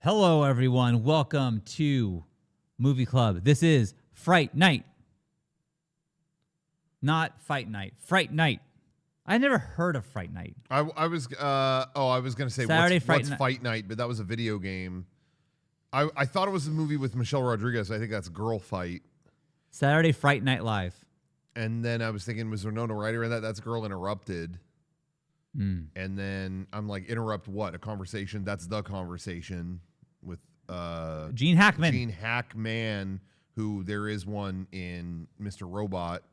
Hello, everyone. Welcome to Movie Club. This is Fright Night. Not Fight Night. Fright Night. I never heard of Fright Night. I was going to say what's Fight Night, but that was a video game. I thought it was a movie with Michelle Rodriguez. I think that's Girl Fight. Saturday Fright Night Live. And then I was thinking, was Winona Ryder in that? That's Girl Interrupted. And then I'm like, interrupt what? A conversation? That's The Conversation with Gene Hackman. Gene Hackman, who there is one in Mr. Robot.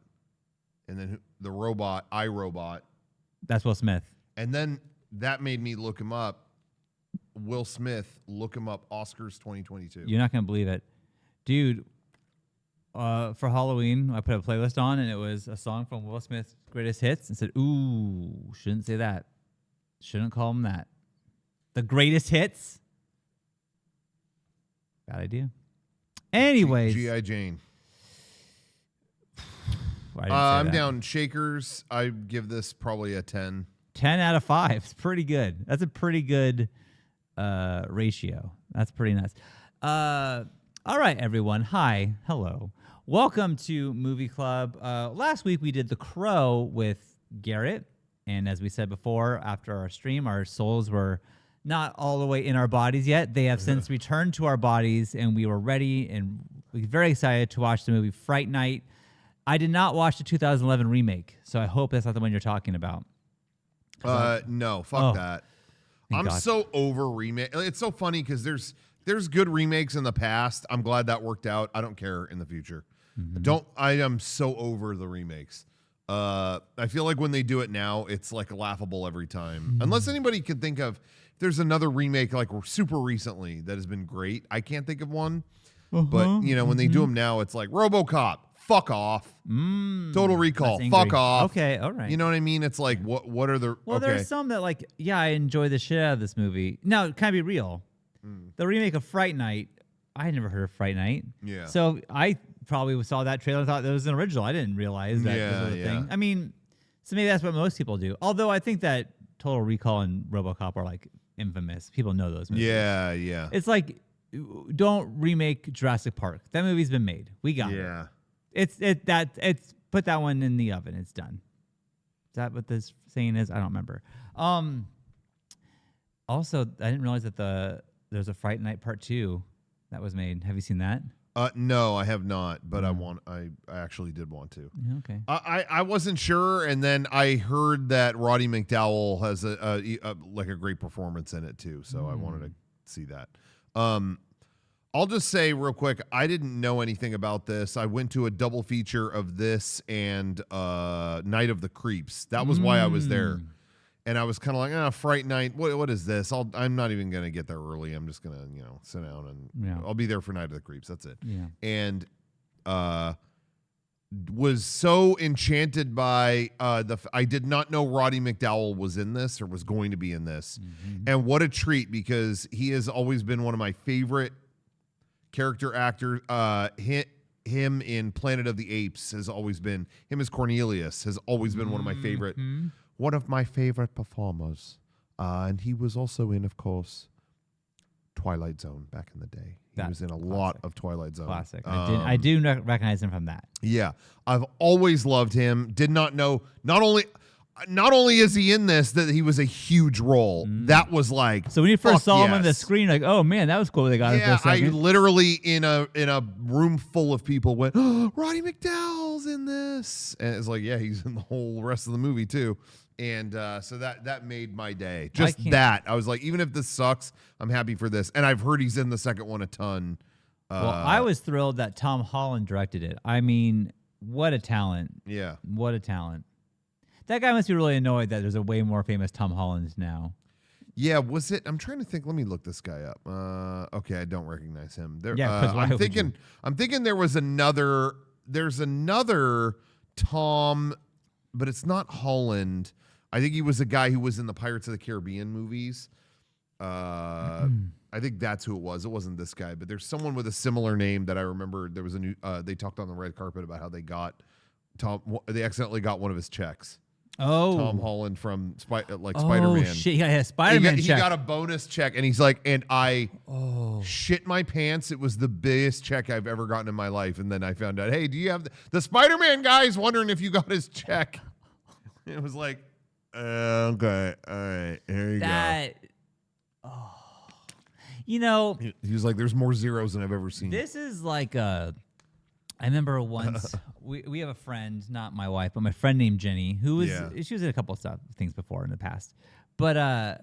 And then the robot, iRobot. That's Will Smith. And then that made me look him up. Will Smith, look him up. Oscars 2022. You're not going to believe it. Dude, for Halloween, I put a playlist on, and it was a song from Will Smith's greatest hits, and said, ooh, shouldn't say that. Shouldn't call him that. The greatest hits? Bad idea. Anyways. G.I. Jane. I'm down Shakers. I give this probably a 10. 10 out of 5. It's pretty good. That's a pretty good ratio. That's pretty nice. All right, everyone. Hi. Hello. Welcome to Movie Club. Last week we did The Crow with Garrett. And as we said before, after our stream, our souls were not all the way in our bodies yet. They have since returned to our bodies, and we were ready and we were very excited to watch the movie Fright Night. I did not watch the 2011 remake, so I hope that's not the one you're talking about. No, fuck that. I'm so over remake. It's so funny because there's good remakes in the past. I'm glad that worked out. I don't care in the future. I am so over the remakes. I feel like when they do it now, it's like laughable every time. Unless anybody can think of, if there's another remake like super recently that has been great. I can't think of one. But you know, when they do them now, it's like RoboCop. Fuck off. Total Recall. Fuck off. Okay, all right. You know what I mean? It's like, what are the... Well, okay. There's some that like, yeah, I enjoy the shit out of this movie. Now, can I be real? The remake of Fright Night, I had never heard of Fright Night. Yeah. So I probably saw that trailer and thought that was an original. I didn't realize that was a thing. I mean, so maybe that's what most people do. Although I think that Total Recall and RoboCop are like infamous. People know those movies. Yeah, yeah. It's like, don't remake Jurassic Park. That movie's been made. We got it. Yeah. It's put that one in the oven. It's done. Is that what this saying is? I don't remember. Also, I didn't realize that there's a Fright Night Part 2 that was made. Have you seen that? No, I have not, but I actually did want to. Yeah, okay. I wasn't sure, and then I heard that Roddy McDowell has a great performance in it too, so I wanted to see that. I'll just say real quick, I didn't know anything about this. I went to a double feature of this and Night of the Creeps. That was why I was there. And I was kind of like, Fright Night, what is this? I'm not even going to get there early. I'm just going to, sit down and I'll be there for Night of the Creeps. That's it. Yeah. And was so enchanted by I did not know Roddy McDowell was in this or was going to be in this. And what a treat, because he has always been one of my favorite character actor. Him in Planet of the Apes has always been, him as Cornelius has always been one of my favorite performers. And he was also in, of course, Twilight Zone back in the day. He was in a lot of Twilight Zone. Classic. I do recognize him from that. Yeah. I've always loved him. Did not know, not only is he in this, that he was a huge role. That was like, so when you first saw him on the screen, like, oh man, that was cool. They got him for a second. I literally in a room full of people went, oh, Roddy McDowell's in this, and it's like, yeah, he's in the whole rest of the movie too. And so that made my day. Just that, I was like, even if this sucks, I'm happy for this. And I've heard he's in the second one a ton. Well, I was thrilled that Tom Holland directed it. I mean, what a talent! Yeah, what a talent. That guy must be really annoyed that there's a way more famous Tom Holland now. Yeah, was it? I'm trying to think. Let me look this guy up. Okay, I don't recognize him. I'm thinking there was another. There's another Tom, but it's not Holland. I think he was a guy who was in the Pirates of the Caribbean movies. I think that's who it was. It wasn't this guy, but there's someone with a similar name that I remember. There was a new. They talked on the red carpet about how they got Tom. They accidentally got one of his checks. Oh, Tom Holland from Spider-Man. Oh shit! He got a Spider-Man He check. got a bonus check, and he's like, and I shit my pants. It was the biggest check I've ever gotten in my life. And then I found out, hey, do you have the Spider-Man guy's wondering if you got his check? It was like, okay, all right, here you go. You know, He was like, there's more zeros than I've ever seen. this is like a. I remember once we have a friend, not my wife, but my friend named Jenny, who was she was in a couple of things before in the past, but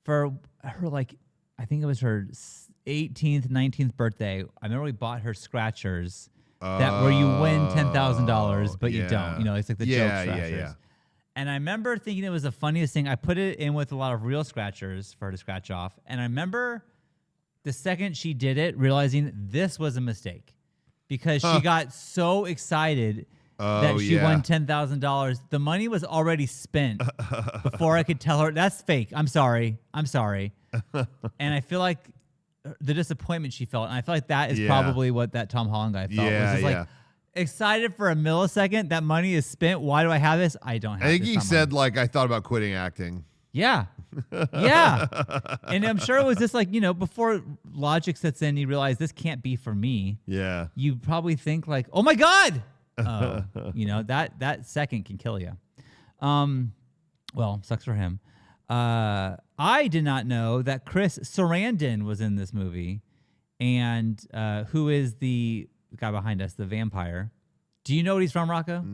for her like I think it was her 18th, 19th birthday. I remember we bought her scratchers that where you win $10,000, but you don't. You know, it's like the joke scratchers. Yeah. And I remember thinking it was the funniest thing. I put it in with a lot of real scratchers for her to scratch off, and I remember the second she did it, realizing this was a mistake. Because she got so excited that she won $10,000. The money was already spent before I could tell her, that's fake. I'm sorry. And I feel like the disappointment she felt, and I feel like that is probably what that Tom Holland guy felt. Yeah, was just like, excited for a millisecond, that money is spent. Why do I have this? I don't have this. I think he said, like, I thought about quitting acting. Yeah. Yeah. And I'm sure it was just like, you know, before logic sets in, you realize this can't be for me. Yeah. You probably think like, oh my God. You know, that second can kill you. Well, sucks for him. I did not know that Chris Sarandon was in this movie, and who is the guy behind us, the vampire. Do you know what he's from, Rocco?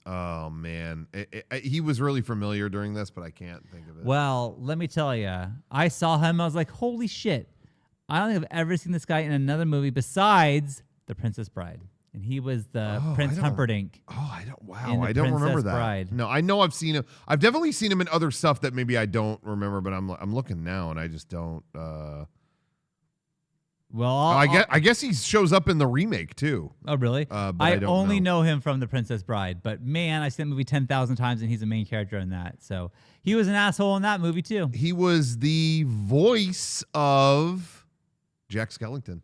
Oh, man. He was really familiar during this, but I can't think of it. Well, let me tell you. I saw him. I was like, holy shit. I don't think I've ever seen this guy in another movie besides The Princess Bride. And he was the Prince Humperdinck. Oh, I don't remember that. Bride. No, I know I've seen him. I've definitely seen him in other stuff that maybe I don't remember, but I'm looking now and I just don't. Well, I guess he shows up in the remake too. Oh, really? But I don't only know him from The Princess Bride. But man, I've seen that movie 10,000 times, and he's a main character in that. So he was an asshole in that movie too. He was the voice of Jack Skellington.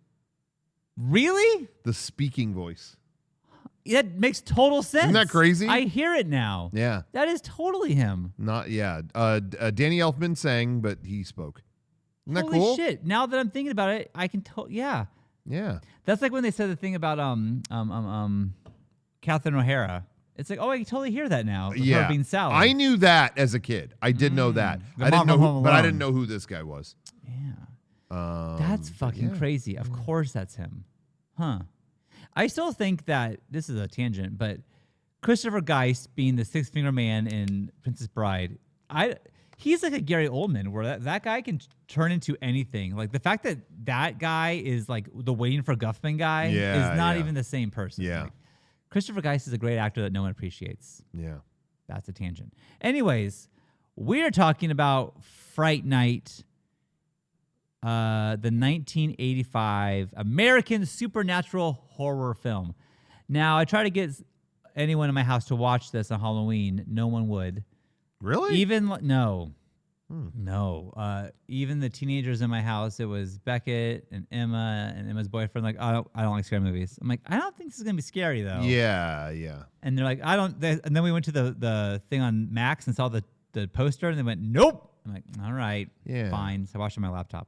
Really? The speaking voice. That makes total sense. Isn't that crazy? I hear it now. Yeah. That is totally him. Danny Elfman sang, but he spoke. Isn't that Holy cool? shit. Now that I'm thinking about it, I can yeah. Yeah. That's like when they said the thing about Catherine O'Hara. It's like, oh, I can totally hear that now. Her being Sally. I knew that as a kid. I did know that. I didn't know but I didn't know who this guy was. Yeah. That's fucking crazy. Of course that's him. Huh. I still think that, this is a tangent, but Christopher Geist being the six-finger man in Princess Bride, he's like a Gary Oldman, where that guy can turn into anything. Like the fact that that guy is like the Waiting for Guffman guy is not even the same person. Yeah. Like, Christopher Geist is a great actor that no one appreciates. Yeah. That's a tangent. Anyways, we're talking about Fright Night, the 1985 American supernatural horror film. Now, I try to get anyone in my house to watch this on Halloween. No one would. Really? No. Even the teenagers in my house, it was Beckett and Emma and Emma's boyfriend. Like, I don't like scary movies. I'm like, I don't think this is gonna be scary though. Yeah. And they're like, and then we went to the thing on Max and saw the poster, and they went, nope. I'm like, all right, fine. So I watched it on my laptop.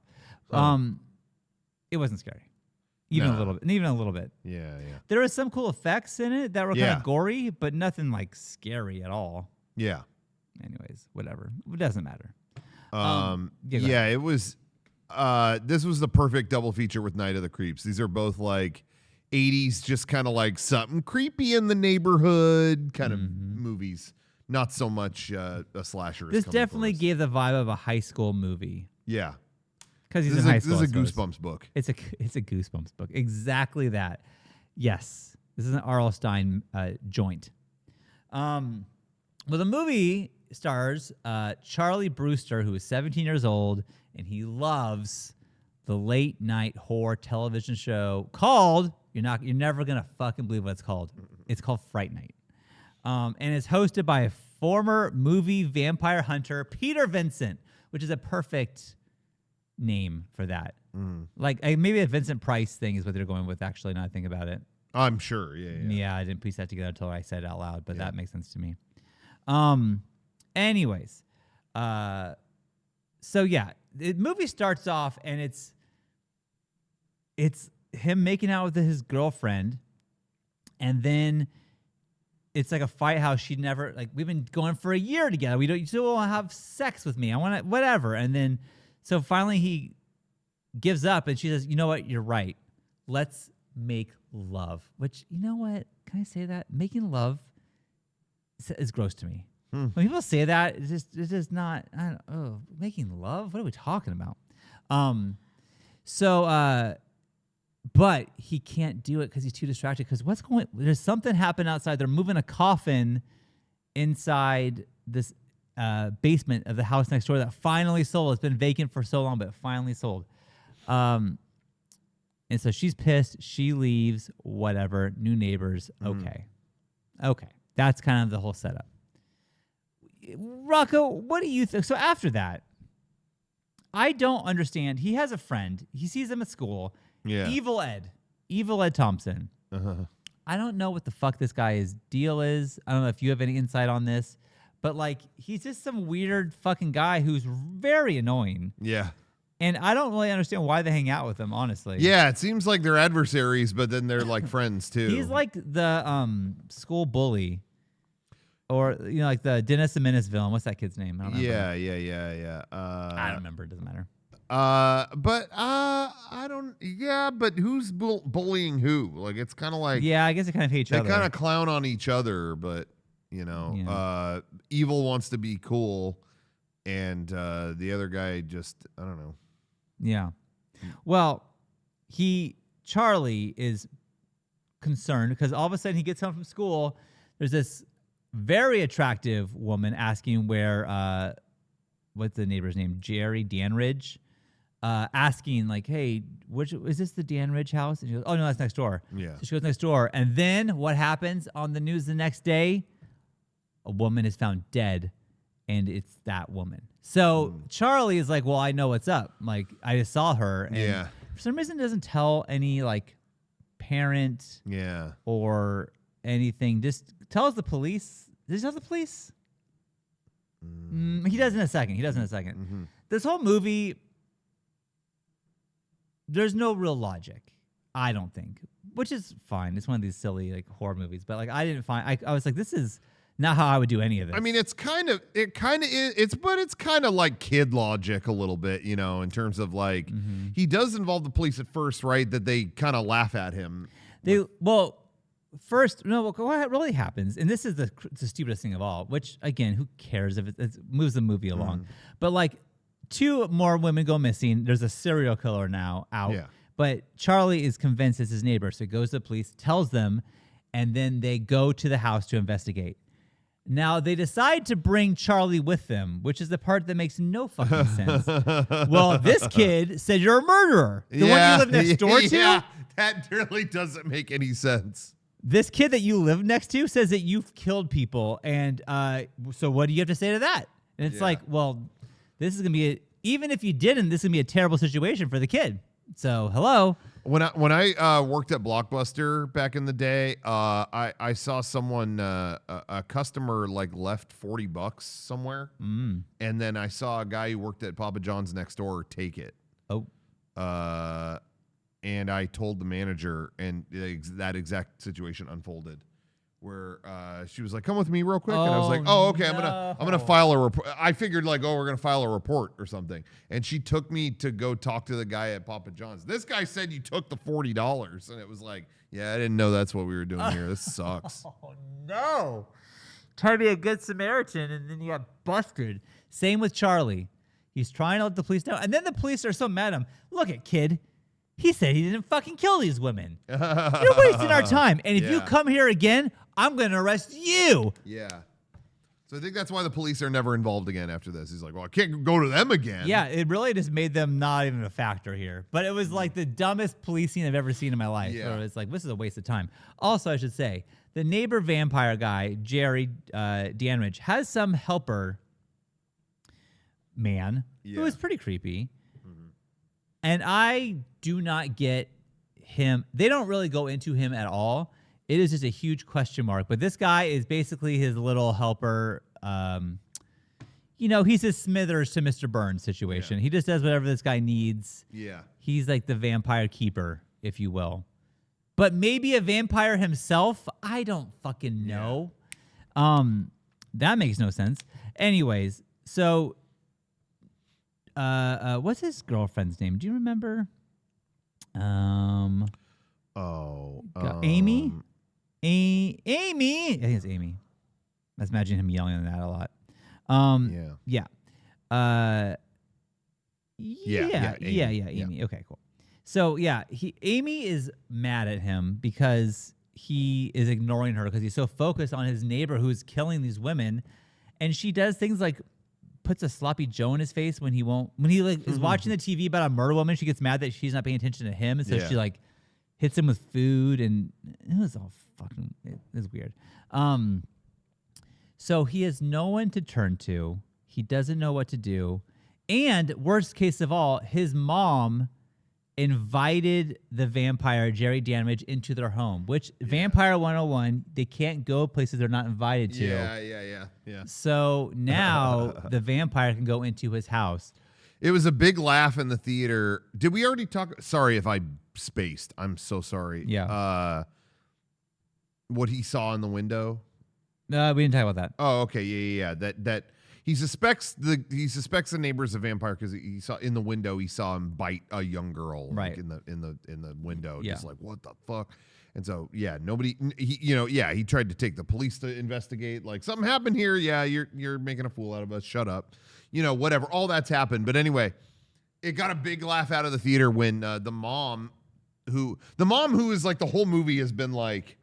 It wasn't scary, even a little bit. Yeah. There was some cool effects in it that were kind of gory, but nothing like scary at all. Yeah. Anyways, whatever. It doesn't matter. It was. This was the perfect double feature with Night of the Creeps. These are both like 80s, just kind of like something creepy in the neighborhood kind of movies. Not so much a slasher. This definitely gave the vibe of a high school movie. Yeah. Because he's in high school. This is a Goosebumps book. It's a Goosebumps book. Exactly that. Yes. This is an R.L. Stine joint. Well, the movie stars Charlie Brewster, who is 17 years old, and he loves the late night horror television show called, you're never gonna fucking believe what it's called. It's called Fright Night. And it's hosted by a former movie vampire hunter, Peter Vincent, which is a perfect name for that. Like maybe a Vincent Price thing is what they're going with, actually, now that I think about it. I'm sure. Yeah. I didn't piece that together until I said it out loud, but that makes sense to me. Anyways, so yeah, the movie starts off and it's him making out with his girlfriend, and then it's like a fight. How she never we've been going for a year together. You still want to have sex with me. I want to whatever. And then so finally he gives up, and she says, "You know what? You're right. Let's make love." Which, you know what? Can I say that making love is gross to me. When people say that, it's just not. I don't. Oh, making love? What are we talking about? But he can't do it because he's too distracted. Because there's something happened outside. They're moving a coffin inside this basement of the house next door that finally sold. It's been vacant for so long, but it finally sold. And so she's pissed. She leaves. Whatever. New neighbors. Okay. That's kind of the whole setup. Rocco, what do you think? So after that, I don't understand. He has a friend. He sees him at school. Yeah. Evil Ed Thompson. I don't know what the fuck this guy's deal is. I don't know if you have any insight on this, but he's just some weird fucking guy who's very annoying. Yeah. And I don't really understand why they hang out with him, honestly. Yeah, it seems like they're adversaries, but then they're friends too. He's like the school bully. Or, like the Dennis the Menace villain. What's that kid's name? I don't remember. Yeah. I don't remember. It doesn't matter. But I don't. Yeah, but who's bullying who? It's kind of like. Yeah, I guess they kind of hate each other. They kind of clown on each other, but Evil wants to be cool, and the other guy just I don't know. Yeah. Well, Charlie is concerned because all of a sudden he gets home from school. There's this very attractive woman asking where, what's the neighbor's name? Jerry Danridge, asking hey, is this the Danridge house? And she goes, oh no, that's next door. Yeah. So she goes next door. And then what happens on the news the next day? A woman is found dead, and it's that woman. So Charlie is like, well, I know what's up. I just saw her. And for some reason doesn't tell any parent or anything. Just tells the police. Does he tell the police? He does in a second. Mm-hmm. This whole movie, there's no real logic, I don't think, which is fine. It's one of these silly horror movies, but I didn't find. I was like, this is not how I would do any of this. I mean, it's kind of is, but it's kind of like kid logic a little bit, in terms of he does involve the police at first, right? That they kind of laugh at him. First, no, what really happens, and this is the stupidest thing of all, which, again, who cares if it moves the movie along. But, 2 more women go missing. There's a serial killer now out. Yeah. But Charlie is convinced it's his neighbor, so he goes to the police, tells them, and then they go to the house to investigate. Now, they decide to bring Charlie with them, which is the part that makes no fucking sense. Well, this kid said you're a murderer. The one you live next door to? Yeah, that really doesn't make any sense. This kid that you live next to says that you've killed people, and so what do you have to say to that? And it's well, this is going to be even if you didn't, this is going to be a terrible situation for the kid. So, hello. When I worked at Blockbuster back in the day, I saw someone, a customer left $40 somewhere, and then I saw a guy who worked at Papa John's next door take it. Oh. And I told the manager, and that exact situation unfolded, where she was like, "Come with me real quick," and I was like, "Oh, okay, no. I'm gonna file a report." I figured we're gonna file a report or something, and she took me to go talk to the guy at Papa John's. This guy said you took the $40, and it was like, yeah, I didn't know that's what we were doing here. This sucks. Oh no! Trying to be a good Samaritan, and then you got busted. Same with Charlie. He's trying to let the police know, and then the police are so mad at him. Look at kid. He said he didn't fucking kill these women. You're wasting our time. And if you come here again, I'm going to arrest you. Yeah. So I think that's why the police are never involved again after this. He's like, well, I can't go to them again. Yeah, it really just made them not even a factor here. But it was the dumbest policing I've ever seen in my life. Yeah. Where it's this is a waste of time. Also, I should say, the neighbor vampire guy, Jerry Danridge, has some helper man who is pretty creepy. And I do not get him. They don't really go into him at all. It is just a huge question mark. But this guy is basically his little helper he's his Smithers to Mr. Burns situation. He just does whatever this guy needs. Yeah. He's like the vampire keeper, if you will. But maybe a vampire himself? I don't fucking know. That makes no sense. Anyways, so what's his girlfriend's name? Do you remember? Amy? Amy? I think it's Amy. I was imagining him yelling on that a lot. Yeah. Amy. Okay, cool. So Amy is mad at him because he is ignoring her because he's so focused on his neighbor who's killing these women, and she does things like puts a sloppy Joe in his face when he is watching the TV about a murder woman. She gets mad that she's not paying attention to him, and so she like hits him with food, and it was all fucking. It was weird. So he has no one to turn to. He doesn't know what to do, and worst case of all, his mom invited the vampire Jerry Damage into their home, which Vampire 101, they can't go places they're not invited to. Yeah. So now the vampire can go into his house. It was a big laugh in the theater. Did we already talk? Sorry if I spaced. I'm so sorry. Yeah. What he saw in the window? No, we didn't talk about that. Oh, okay. Yeah. That he suspects the neighbor's a vampire because he saw in the window he saw him bite a young girl right in the window, just like what the fuck. And so he tried to take the police to investigate, like something happened here. Yeah, you're making a fool out of us. Shut up. Whatever. All that's happened. But anyway, it got a big laugh out of the theater when the mom who is like the whole movie has been like,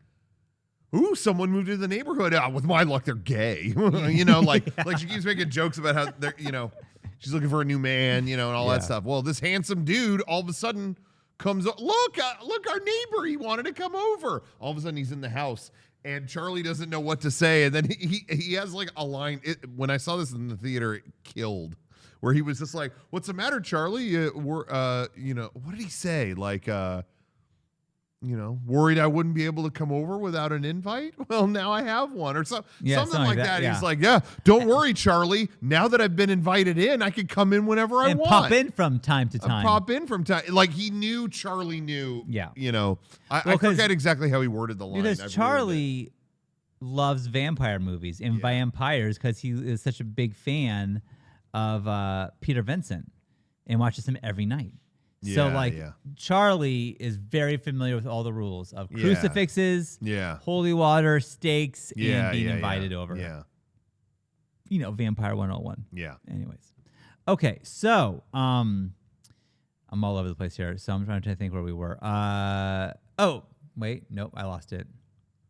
ooh, someone moved into the neighborhood. With my luck, they're gay. Like she keeps making jokes about how they're, she's looking for a new man, and all that stuff. Well, this handsome dude all of a sudden comes up. Look, our neighbor. He wanted to come over. All of a sudden, he's in the house, and Charlie doesn't know what to say. And then he has like a line. When I saw this in the theater, it killed. Where he was just like, "What's the matter, Charlie? What did he say? Like, worried I wouldn't be able to come over without an invite? Well, now I have one," or something like that. Yeah. He's like, "Yeah, don't worry, Charlie. Now that I've been invited in, I can come in whenever I want. Pop in from time to time. Like he knew Charlie knew. Yeah. I forget exactly how he worded the line. Because Charlie loves vampire movies and vampires because he is such a big fan of Peter Vincent and watches him every night. Charlie is very familiar with all the rules of crucifixes, holy water, stakes, and being invited over. Yeah. Vampire 101. Yeah. Anyways. Okay, so I'm all over the place here, so I'm trying to think where we were. Oh, wait, nope, I lost it.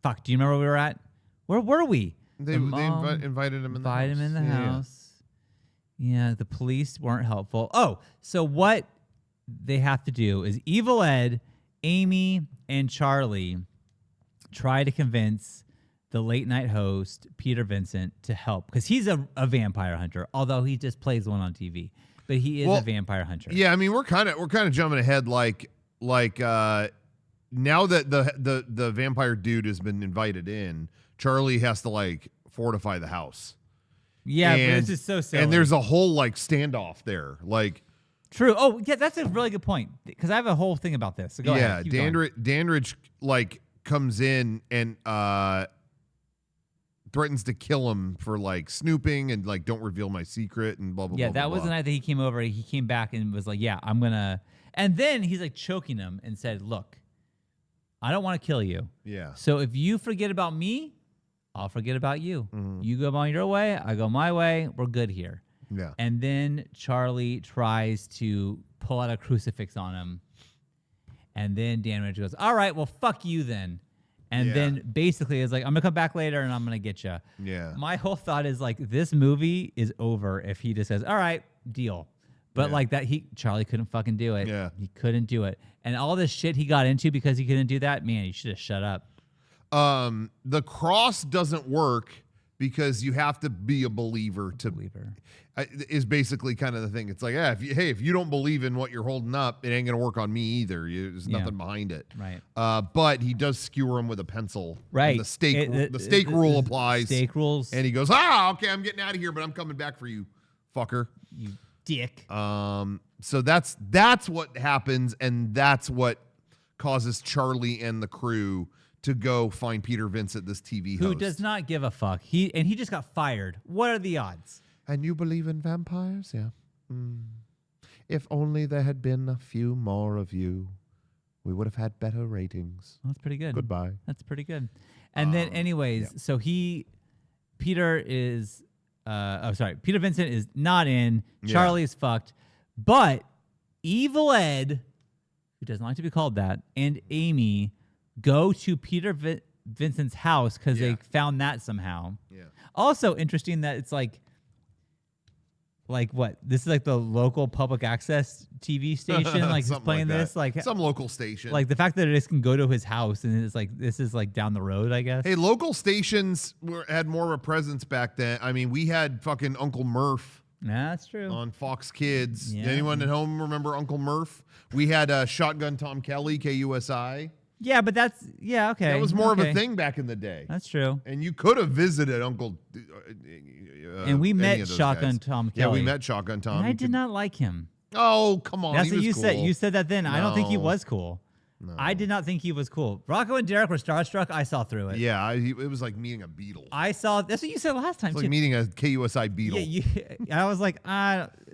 Fuck, do you remember where we were at? Where were we? They invited him in the house. Invited him in the house. Yeah, the police weren't helpful. Oh, so what they have to do is Evil Ed, Amy, and Charlie try to convince the late night host, Peter Vincent, to help. Because he's a vampire hunter, although he just plays one on TV. But he is a vampire hunter. Yeah, I mean, we're kind of jumping ahead like now that the vampire dude has been invited in, Charlie has to like fortify the house. Yeah, but this is so silly. And there's a whole like standoff there. Like true. Oh, yeah, that's a really good point. Because I have a whole thing about this. So go ahead. Dandridge like comes in and threatens to kill him for like snooping and like don't reveal my secret and blah blah blah. Yeah, that was the night that he came over. He came back and was like, "Yeah, I'm gonna." And then he's like choking him and said, "Look, I don't want to kill you. Yeah. So if you forget about me, I'll forget about you. Mm-hmm. You go on your way, I go my way. We're good here." Yeah. And then Charlie tries to pull out a crucifix on him. And then Dandridge goes, "All right, well, fuck you then." And then basically is like, "I'm going to come back later and I'm going to get you." Yeah. My whole thought is like, this movie is over if he just says, "All right, deal." But like that, Charlie couldn't fucking do it. Yeah. He couldn't do it. And all this shit he got into because he couldn't do that, man, he should have shut up. The cross doesn't work because you have to be a believer to is basically kind of the thing. It's like, if you don't believe in what you're holding up, it ain't gonna work on me either. There's nothing behind it. Right. But he does skewer him with a pencil. Right. And the stake rule applies. Stake rules. And he goes, okay, I'm getting out of here, but I'm coming back for you, fucker. You dick. So that's what happens, and that's what causes Charlie and the crew to go find Peter Vincent, this TV host. Who does not give a fuck. He just got fired. What are the odds? And you believe in vampires? Yeah. If only there had been a few more of you, we would have had better ratings. Well, that's pretty good. Goodbye. That's pretty good. And then anyways, so Peter Vincent is not in. Charlie is fucked. But Evil Ed, who doesn't like to be called that, and Amy go to Peter Vincent's house because they found that somehow. Yeah. Also interesting that it's like what? This is like the local public access TV station, like he's playing this, like some local station. Like the fact that it just can go to his house and it's like this is like down the road, I guess. Hey, local stations had more of a presence back then. I mean, we had fucking Uncle Murph. Nah, that's true. On Fox Kids. Yeah. Anyone at home remember Uncle Murph? We had Shotgun Tom Kelly, KUSI. Yeah, but that's okay. That was more of a thing back in the day. That's true. And you could have visited Uncle. And we met Shotgun Tom Kelly. Yeah, we met Shotgun Tom. And I did not like him. Oh, come on. That's what you cool. said. You said that then. No. I don't think he was cool. No. I did not think he was cool. Rocco and Derek were starstruck. I saw through it. Yeah, it was like meeting a Beatle. That's what you said last time. It's like meeting a KUSI Beatle. Yeah, I was like,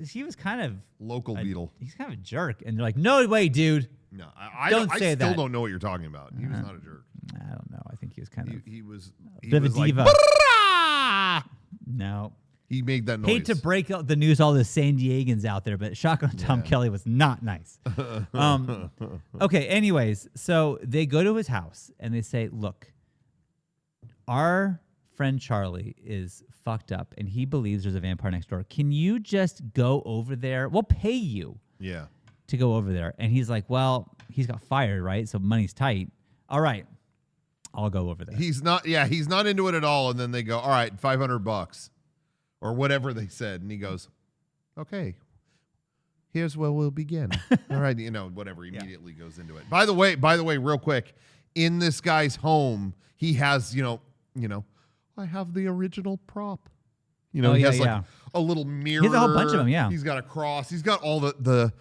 he was kind of local Beatle. He's kind of a jerk, and they're like, no way, dude. No, I still don't know what you're talking about. He was not a jerk. I don't know. I think he was kind of. He was a bit of a diva. Like, no. He made that noise. Hate to break out the news, all the San Diegans out there, but Shotgun Tom Kelly was not nice. Okay, anyways, so they go to his house and they say, look, our friend Charlie is fucked up and he believes there's a vampire next door. Can you just go over there? We'll pay you to go over there. And he's like, well, he's got fired, right? So money's tight. All right, I'll go over there. He's not into it at all. And then they go, all right, $500. Or whatever they said. And he goes, okay, here's where we'll begin. All right, whatever, immediately goes into it. By the way, real quick, in this guy's home, he has, I have the original prop. He has like a little mirror. He has a whole bunch of them, yeah. He's got a cross. He's got all the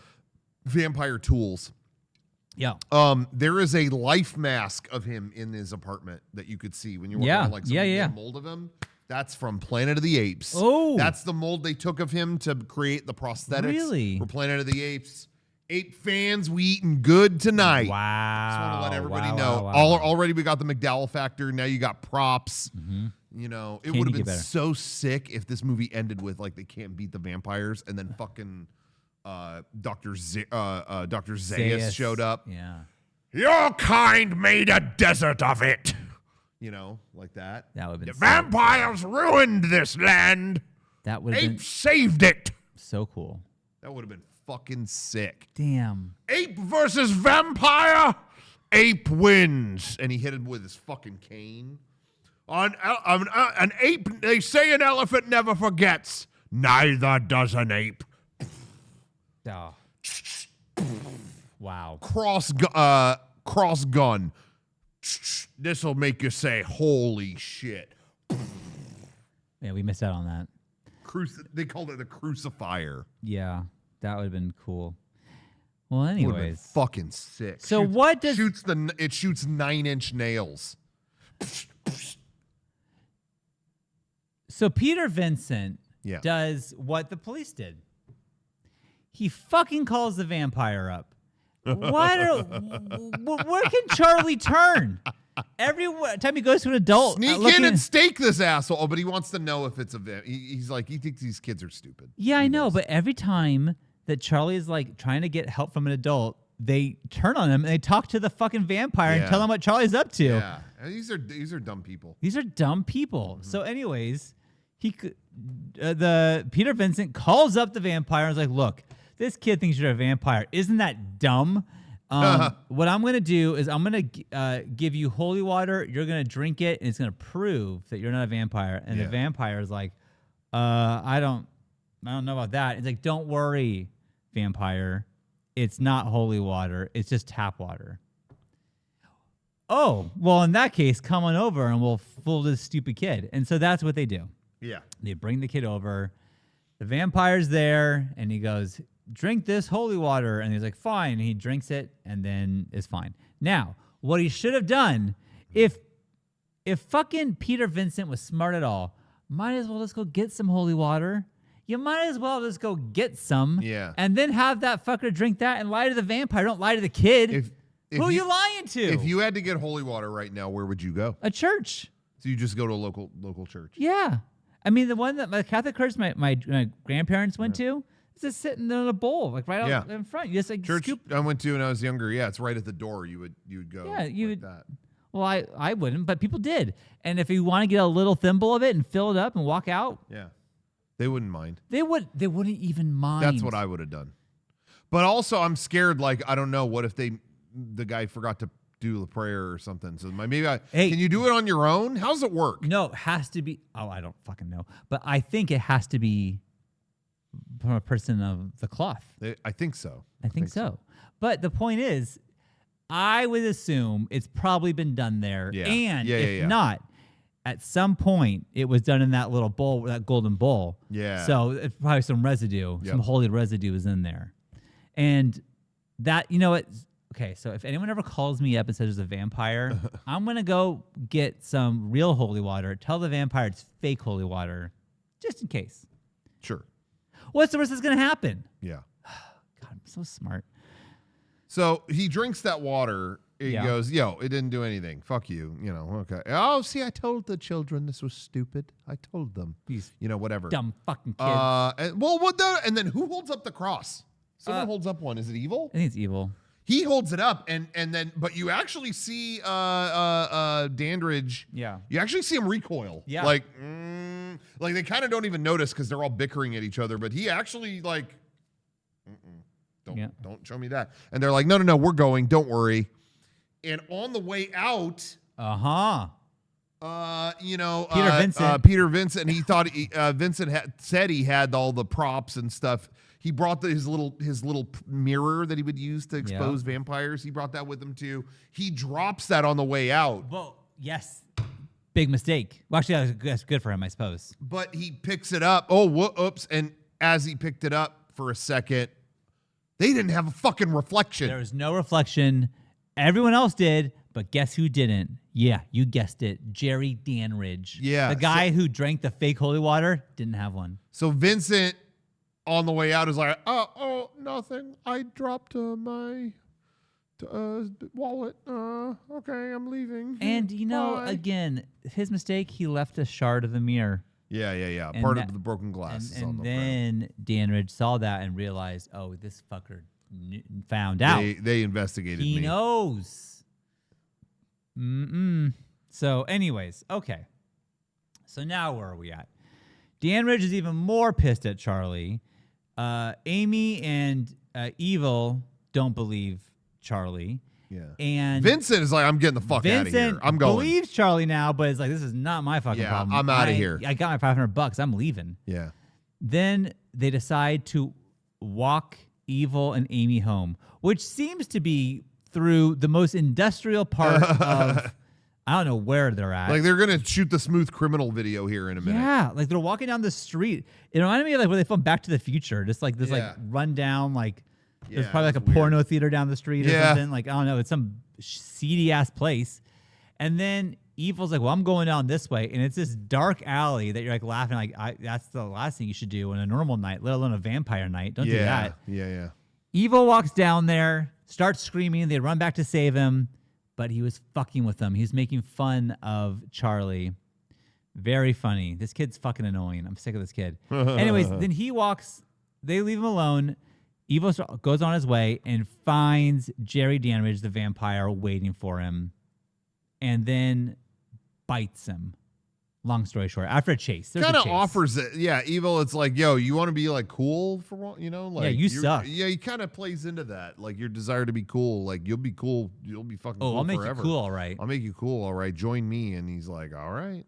vampire tools. Yeah. There is a life mask of him in his apartment that you could see when you were like a mold of him. That's from Planet of the Apes. Oh. That's the mold they took of him to create the prosthetics for Planet of the Apes. Ape fans, we eating good tonight. Wow. Just want to let everybody know. Wow. Already we got the McDowell factor. Now you got props. Mm-hmm. It would have been so sick if this movie ended with like they can't beat the vampires and then fucking Dr. Zaius showed up. Yeah. Your kind made a desert of it. Like that. That would have been the vampires ruined this land. That would have been saved it. So cool. That would have been fucking sick. Damn. Ape versus vampire. Ape wins. And he hit him with his fucking cane. An ape, they say an elephant never forgets. Neither does an ape. Oh. Wow. Cross gun. This'll make you say, holy shit. Yeah, we missed out on that. They called it a crucifier. Yeah, that would have been cool. Well, anyways. Fucking sick. So what does... It shoots 9-inch nails. So Peter Vincent does what the police did. He fucking calls the vampire up. Where can Charlie turn? Every time he goes to an adult, sneak in and stake this asshole. Oh, but he wants to know if it's a vampire. He's like, he thinks these kids are stupid. Yeah, I know. But every time that Charlie is like trying to get help from an adult, they turn on him and they talk to the fucking vampire and tell him what Charlie's up to. Yeah, these are dumb people. These are dumb people. Mm-hmm. So, anyways, the Peter Vincent calls up the vampire and is like, "Look, this kid thinks you're a vampire. Isn't that dumb? What I'm going to do is I'm going to give you holy water. You're going to drink it, and it's going to prove that you're not a vampire. And the vampire is like, I don't know about that. It's like, don't worry, vampire. It's not holy water. It's just tap water. Oh, well, in that case, come on over and we'll fool this stupid kid. And so that's what they do. Yeah. They bring the kid over. The vampire's there, and he goes, drink this holy water. And he's like, fine. And he drinks it and then is fine. Now, what he should have done, if fucking Peter Vincent was smart at all, might as well just go get some holy water. You might as well just go get some. Yeah. And then have that fucker drink that and lie to the vampire. Don't lie to the kid. Who are you lying to? If you had to get holy water right now, where would you go? A church. So you just go to a local church. Yeah. I mean, the one that the Catholic church my grandparents went to, is just sitting there in a bowl, like right out in front. You just like church scoop. I went to when I was younger. Yeah, it's right at the door. You would go. Yeah, you like would. That. Well, I wouldn't, but people did. And if you want to get a little thimble of it and fill it up and walk out, they wouldn't mind. They wouldn't even mind. That's what I would have done. But also, I'm scared. Like, I don't know. What if the guy forgot to do the prayer or something? So maybe can you do it on your own? How does it work? No, it has to be. Oh, I don't fucking know. But I think it has to be from a person of the cloth. I think so. I think so. But the point is, I would assume it's probably been done there. Yeah. And if not, at some point it was done in that little bowl, that golden bowl. Yeah. So it's probably some residue, some holy residue is in there. And that, you know what? Okay, so if anyone ever calls me up and says there's a vampire, I'm going to go get some real holy water, tell the vampire it's fake holy water, just in case. Sure. What's the worst that's going to happen? Yeah. God, I'm so smart. So he drinks that water. He goes, yo, it didn't do anything. Fuck you. You know, okay. Oh, see, I told the children this was stupid. I told them. These whatever. dumb fucking kids. And then who holds up the cross? Someone holds up one. Is it Evil? I think it's Evil. He holds it up, and then, but you actually see Dandridge. Yeah. You actually see him recoil. Yeah. Like they kind of don't even notice because they're all bickering at each other. But he actually don't show me that. And they're like, no, we're going. Don't worry. And on the way out, Peter Vincent, he thought Vincent said he had all the props and stuff. He brought his little mirror that he would use to expose vampires. He brought that with him too. He drops that on the way out. Well, yes. Big mistake. Well, actually, that's good for him, I suppose. But he picks it up. Oh, oops. And as he picked it up for a second, they didn't have a fucking reflection. There was no reflection. Everyone else did, but guess who didn't? Yeah, you guessed it. Jerry Danridge. Yeah. The guy who drank the fake holy water didn't have one. So Vincent, on the way out, is like, oh, nothing. I dropped my wallet. Okay, I'm leaving. And, Bye. again, his mistake, he left a shard of the mirror. Yeah. Part of the broken glass is on the ground. And then Danridge saw that and realized, oh, this fucker found out. They investigated me. He knows. So anyways, okay. So now where are we at? Danridge is even more pissed at Charlie. Amy and Evil don't believe Charlie. Yeah. And Vincent is like, I'm getting the fuck out of here. I'm going. Believes Charlie now, but it's like, this is not my fucking problem. I'm out of here. I got my $500. I'm leaving. Yeah. Then they decide to walk Evil and Amy home, which seems to be through the most industrial part of, I don't know where they're at. Like they're going to shoot the Smooth Criminal video here in a minute. Yeah, like they're walking down the street. It reminded me of like when they filmed Back to the Future, just like this like rundown, like there's probably like a porno theater down the street or something. Like, I don't know, it's some seedy ass place. And then Evil's like, well, I'm going down this way. And it's this dark alley that you're like laughing, like, that's the last thing you should do on a normal night, let alone a vampire night. Don't do that. Yeah. Evil walks down there, starts screaming. They run back to save him, but he was fucking with them. He was making fun of Charlie. Very funny. This kid's fucking annoying. I'm sick of this kid. Anyways, then he walks. They leave him alone. Evil goes on his way and finds Jerry Danridge, the vampire, waiting for him, and then bites him. long story short, after a chase, there's kind a of chase. offers it. Yeah, Evil. It's like, yo, you want to be like cool for one, like yeah, you suck. Yeah, he kind of plays into that, like your desire to be cool. Like you'll be cool, you'll be fucking. Oh, cool I'll make forever. you cool, all right. I'll make you cool, all right. Join me, and he's like, all right,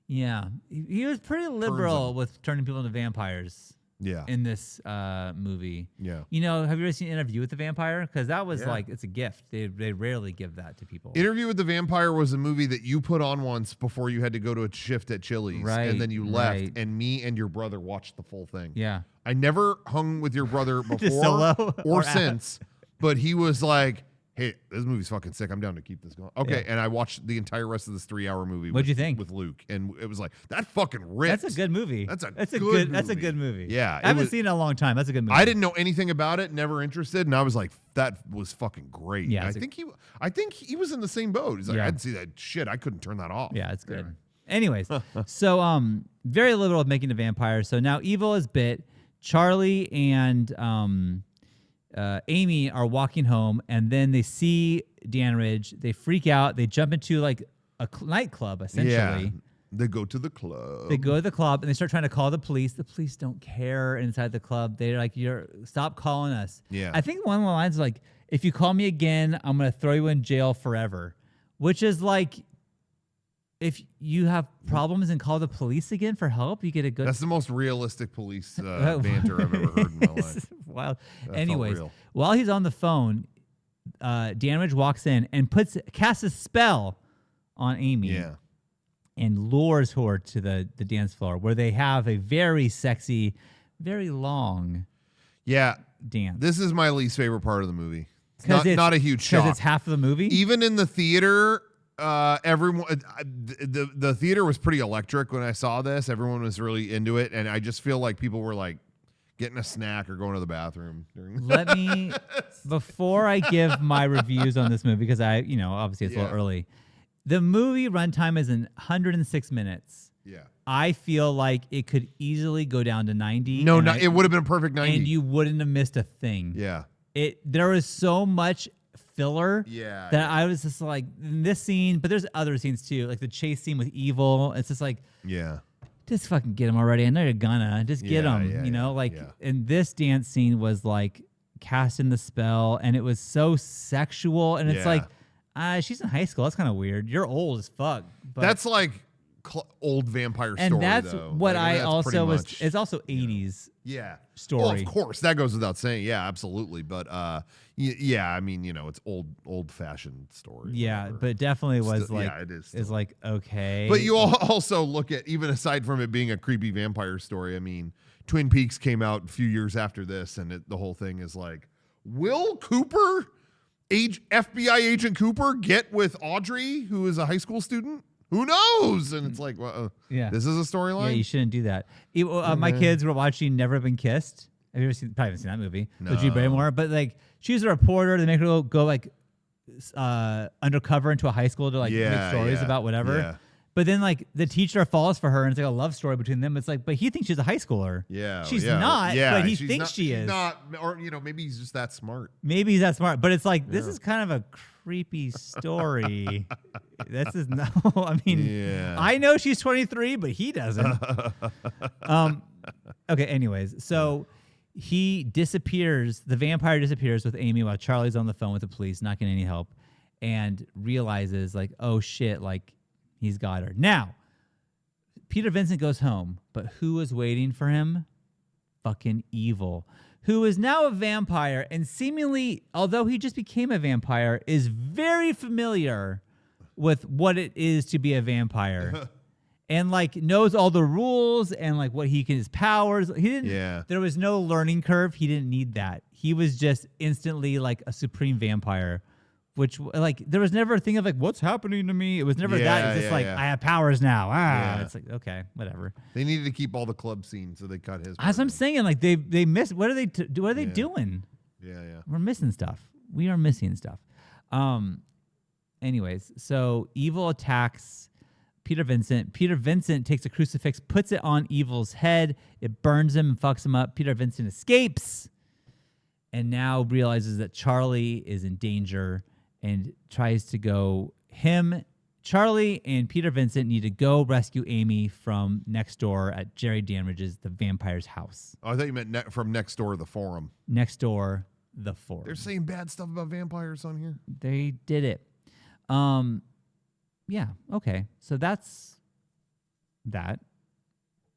Yeah, he was pretty liberal with turning people into vampires. Yeah. In this movie. Yeah. Have you ever seen Interview with the Vampire? Because that was like, it's a gift. They rarely give that to people. Interview with the Vampire was a movie that you put on once before you had to go to a shift at Chili's. Right, and then you left, right. and me and your brother watched the full thing. Yeah. I never hung with your brother before solo or since, but he was like, hey, this movie's fucking sick. I'm down to keep this going. Okay, and I watched the entire rest of this 3-hour movie. What'd you think? With Luke, and it was like, that fucking ripped. That's a good movie. That's a good movie. That's a good movie. Yeah, I haven't seen it in a long time. That's a good movie. I didn't know anything about it, never interested, and I was like, that was fucking great. Yeah, I think he was in the same boat. He's like, Yeah. I didn't see that shit. I couldn't turn that off. Yeah, it's good. Anyways, so very liberal of making a vampire. So now Evil is bit. Charlie and Amy are walking home, and then they see Danridge. They freak out. They jump into like a nightclub, essentially. Yeah. They go to the club. They go to the club, and they start trying to call the police. The police don't care inside the club. They're like, stop calling us. Yeah. I think one of the lines is like, if you call me again, I'm going to throw you in jail forever, which is like, if you have problems and call the police again for help, you get a good... That's the most realistic police banter I've ever heard in my life. Wow. That Anyways, felt real. while he's on the phone, Danridge walks in and casts a spell on Amy. Yeah. And lures her to the dance floor where they have a very sexy, very long dance. This is my least favorite part of the movie. It's not a huge shock. Because it's half of the movie? Even in the theater, everyone, the theater was pretty electric when I saw this. Everyone was really into it. And I just feel like people were like getting a snack or going to the bathroom. Let me, before I give my reviews on this movie, because obviously it's a little early. The movie runtime is 106 minutes. Yeah. I feel like it could easily go down to 90. No, it would have been a perfect 90. And you wouldn't have missed a thing. Yeah. There was so much filler that I was just like, in this scene, but there's other scenes too, like the chase scene with Evil. It's just like, just fucking get him already. I know you're gonna. Just get him, And this dance scene was like casting the spell, and it was so sexual, and it's like, she's in high school. That's kind of weird. You're old as fuck. But that's like old vampire story, and that's though. what I that's also was. Much, it's also 80s. Story. Well, of course, that goes without saying. Yeah, absolutely. But I mean, it's old fashioned story. Yeah, whatever. but it definitely was it is. It's like, okay. But you also look at, even aside from it being a creepy vampire story, I mean, Twin Peaks came out a few years after this, and the whole thing is like, Will Cooper, FBI agent Cooper, get with Audrey, who is a high school student? Who knows? And it's like, well, this is a storyline. Yeah, you shouldn't do that. My kids were watching Never Been Kissed. Have you ever seen? Probably haven't seen that movie. No. With Drew Barrymore. But like, she's a reporter. They make her go like undercover into a high school to like make stories about whatever. Yeah. But then like the teacher falls for her, and it's like a love story between them. It's like, but he thinks she's a high schooler. Yeah, she's not. Yeah, but he thinks she is. Not, or maybe he's just that smart. Maybe he's that smart. But it's like, this is kind of a creepy story. This is no. I mean, I know she's 23, but he doesn't. Okay. Anyways, so he disappears. The vampire disappears with Amy while Charlie's on the phone with the police, not getting any help, and realizes like, oh shit, like he's got her. Now, Peter Vincent goes home, but who is waiting for him? Fucking Evil, who is now a vampire and seemingly, although he just became a vampire, is very familiar with what it is to be a vampire. And like knows all the rules and like what his powers. He didn't. There was no learning curve. He didn't need that. He was just instantly like a supreme vampire. Which like there was never a thing of like, what's happening to me? It was never that. It's just like, I have powers now. It's like, okay, whatever. They needed to keep all the club scenes, so they cut his. As I'm saying, like they missed. What are they what are they doing? Yeah. We're missing stuff. We are missing stuff. Anyways, so Evil attacks Peter Vincent. Peter Vincent takes a crucifix, puts it on Evil's head. It burns him and fucks him up. Peter Vincent escapes and now realizes that Charlie is in danger and tries to go him, Charlie and Peter Vincent need to go rescue Amy from next door at Jerry Danridge's The Vampire's house. Oh, I thought you meant from next door, the forum. Next door, the forum. They're saying bad stuff about vampires on here. They did it. Yeah, okay. So that's that.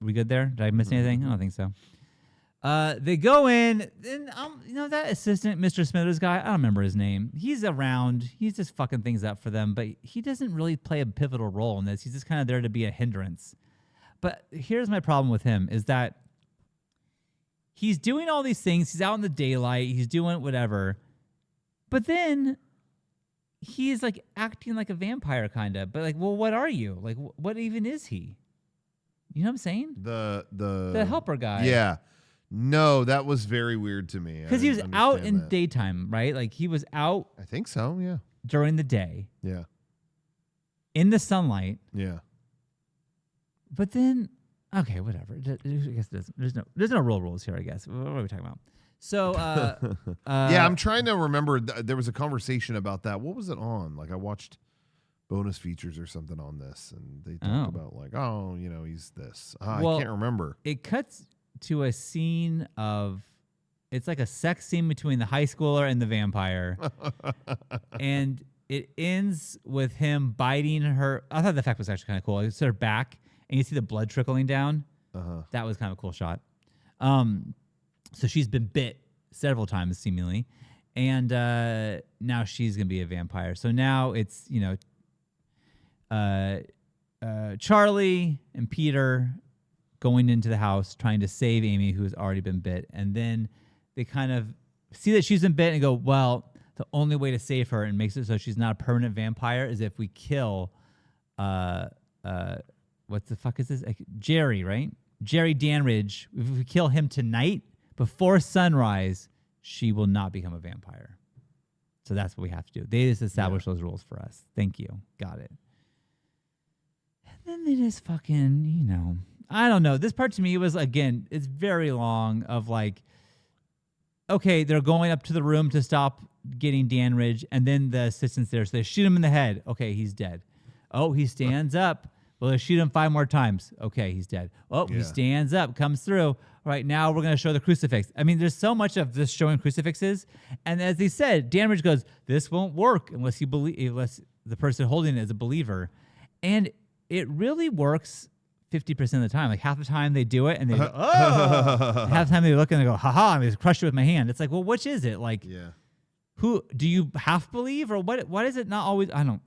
We good there? Did I miss anything? I don't think so. They go in, and that assistant, Mr. Smithers guy, I don't remember his name. He's around. He's just fucking things up for them, but he doesn't really play a pivotal role in this. He's just kind of there to be a hindrance. But here's my problem with him is that he's doing all these things. He's out in the daylight. He's doing whatever. But then he's like acting like a vampire kind of. But like, well, what are you? Like, what even is he? You know what I'm saying? The helper guy. Yeah. No, that was very weird to me. Because he was out in daytime, right? Like he was out. I think so, yeah. During the day. Yeah. In the sunlight. Yeah. But then, okay, whatever. I guess there's no real rules here, I guess. What are we talking about? So, yeah, I'm trying to remember. There was a conversation about that. What was it on? Like I watched bonus features or something on this, and they talked about like, oh, he's this. I can't remember. It cuts to a scene of, it's like a sex scene between the high schooler and the vampire. And it ends with him biting her. I thought the effect was actually kind of cool. It's her back, and you see the blood trickling down. That was kind of a cool shot. So she's been bit several times, seemingly. And now she's going to be a vampire. So now it's, Charlie and Peter going into the house trying to save Amy, who's already been bit. And then they kind of see that she's been bit and go, well, the only way to save her and makes it so she's not a permanent vampire is if we kill, what the fuck is this? Jerry, right? Jerry Danridge. If we kill him tonight before sunrise, she will not become a vampire. So that's what we have to do. They just established those rules for us. Thank you. Got it. And then they just fucking, I don't know. This part to me was, again, it's very long of like, okay, they're going up to the room to stop getting Danridge, and then the assistant's there, so they shoot him in the head. Okay, he's dead. Oh, he stands up. Well, they shoot him 5 more times. Okay, he's dead. Oh, he stands up, comes through. All right, now we're going to show the crucifix. I mean, there's so much of this showing crucifixes, and as they said, Danridge goes, this won't work unless the person holding it is a believer, and it really works 50% of the time. Like half the time they do it and they go, oh. Half the time they look and they go, haha, I just crushed it with my hand. It's like, well, which is it? Like, who do you half believe or what? What is it? Not always. I don't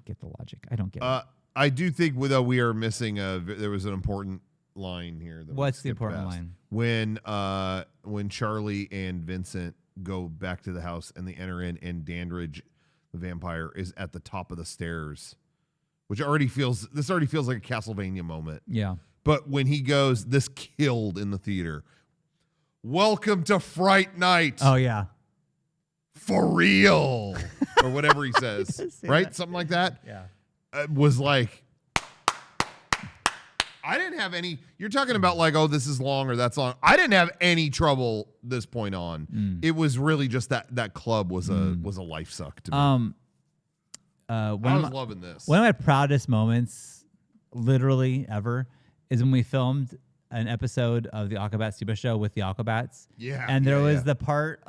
get the logic. I don't get it. I do think though we are missing there was an important line here. What's the important line? When Charlie and Vincent go back to the house and they enter in, and Danridge, the vampire, is at the top of the stairs. Which already feels like a Castlevania moment. Yeah. But when he goes, this killed in the theater. Welcome to Fright Night. Oh, yeah. For real. Or whatever he says. Right? That. Something like that. Yeah. It was like, I didn't have any, you're talking about like, oh, this is long or that's long. I didn't have any trouble this point on. It was really just that club was a life suck to me. I was loving this. One of my proudest moments, literally ever, is when we filmed an episode of the Aquabat Super Show with the Aquabats. Yeah. And there was the part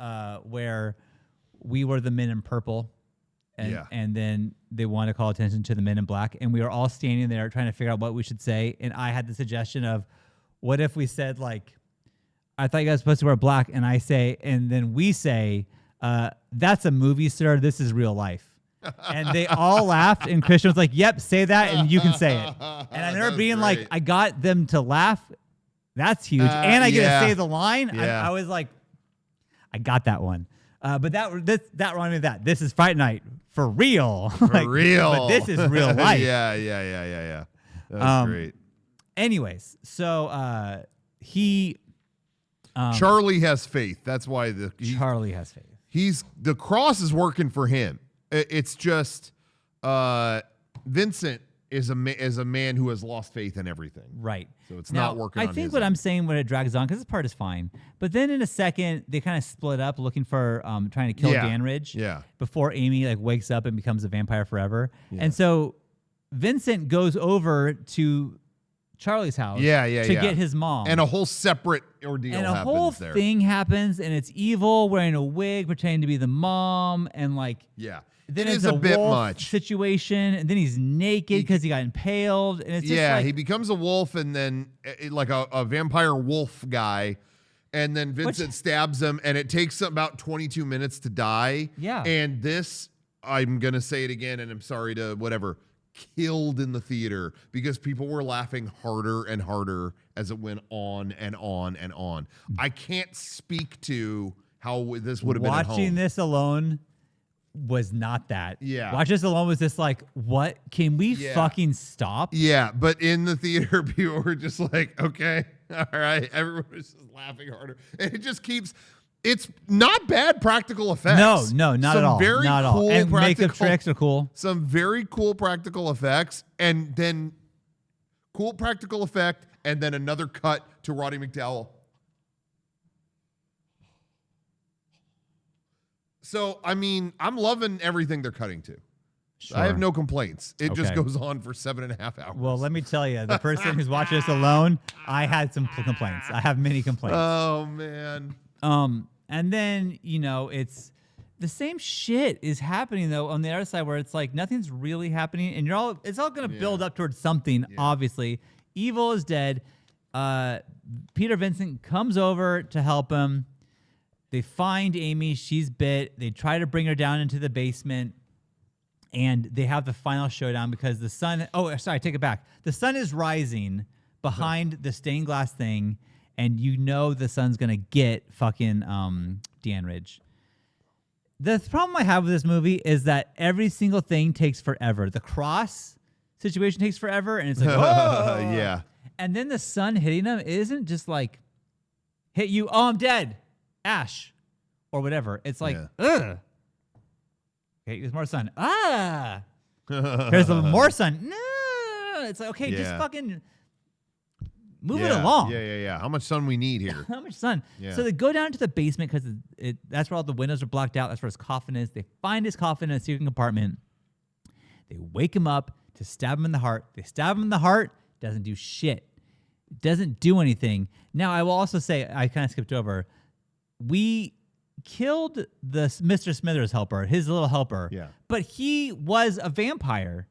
where we were the men in purple. And then they want to call attention to the men in black. And we were all standing there trying to figure out what we should say. And I had the suggestion of, what if we said, like, I thought you guys were supposed to wear black. And I say, and then we say, that's a movie, sir. This is real life. And they all laughed, and Christian was like, yep, say that, and you can say it. And I remember being like, I got them to laugh. That's huge. And I get to say the line. Yeah. I was like, I got that one. But that reminded me of that. This is Fright Night for real. For real. But this is real life. Yeah. That was great. Anyways, so Charlie has faith. That's why Charlie has faith. The cross is working for him. It's just Vincent is a man who has lost faith in everything. Right. So it's not working. I think what I'm saying when it drags on, because this part is fine, but then in a second they kind of split up looking for trying to kill Danridge. Yeah. Before Amy like wakes up and becomes a vampire forever. Yeah. And so Vincent goes over to Charlie's house to get his mom. And a whole separate ordeal happens there. And a whole thing happens, and it's evil wearing a wig, pretending to be the mom, and like... Yeah. Then it it's is a bit much. Situation, and then he's naked because he got impaled. And it's just like, he becomes a wolf, and then like a vampire wolf guy, and then Vincent stabs him, and it takes about 22 minutes to die. Yeah. And this, I'm going to say it again, and I'm sorry to whatever... killed in the theater because people were laughing harder and harder as it went on and on and on. I can't speak to how this would have been at home. Watching this alone was not that. Yeah. Watch this alone was just like, what? Can we fucking stop? Yeah, but in the theater, people were just like, okay, all right. Everyone was just laughing harder. And it just keeps... It's not bad practical effects. No, not at all. Very not cool all. And makeup tricks are cool. Some very cool practical effects, and then cool practical effect, and then another cut to Roddy McDowell. So, I mean, I'm loving everything they're cutting to. Sure. I have no complaints. It just goes on for 7.5 hours. Well, let me tell you, the person who's watching this alone, I had some complaints. I have many complaints. Oh, man. And then, it's the same shit is happening though on the other side where it's like nothing's really happening and it's all going to build up towards something, obviously. Evil is dead. Peter Vincent comes over to help him. They find Amy, she's bit. They try to bring her down into the basement and they have the final showdown because the sun, take it back. The sun is rising behind the stained glass thing. And the sun's going to get fucking Danridge. The problem I have with this movie is that every single thing takes forever. The cross situation takes forever, and it's like, whoa! Yeah. And then the sun hitting him isn't just like, hit you, I'm dead, Ash, or whatever. It's like, ugh. Okay, there's more sun. Ah! There's more sun. No! It's like, okay, just fucking... Move it along. Yeah. How much sun we need here? How much sun? Yeah. So they go down to the basement because that's where all the windows are blocked out. That's where his coffin is. They find his coffin in a secret compartment. They wake him up to stab him in the heart. They stab him in the heart. Doesn't do shit. Doesn't do anything. Now, I will also say, I kind of skipped over. We killed the Mr. Smithers helper, his little helper. Yeah. But he was a vampire.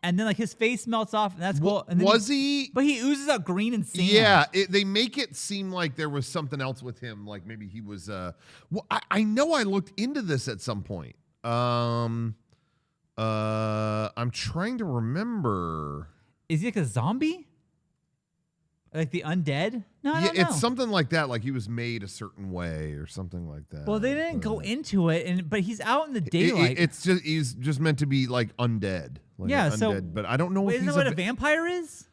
And then, like, his face melts off, and that's cool. And then was he? But he oozes out green and sand. Yeah, they make it seem like there was something else with him. Like maybe he was. Well, I know I looked into this at some point. I'm trying to remember. Is he like a zombie? Like the undead? No, I don't know. It's something like that. Like he was made a certain way or something like that. Well, they didn't go into it, but he's out in the daylight. He's just meant to be like undead. Like undead, but I don't know if isn't he's that what a vampire is?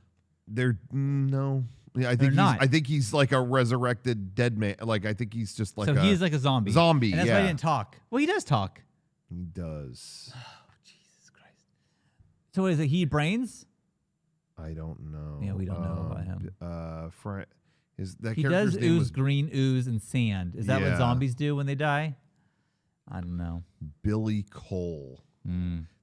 No. Yeah, I think he's like a resurrected dead man. Like I think he's just like he's like a zombie. Zombie, and that's why he didn't talk. Well, he does talk. He does. Oh, Jesus Christ. So what is it? He eat brains? I don't know. Yeah, we don't know about him. He does ooze green ooze and sand. Is that what zombies do when they die? I don't know. Billy Cole.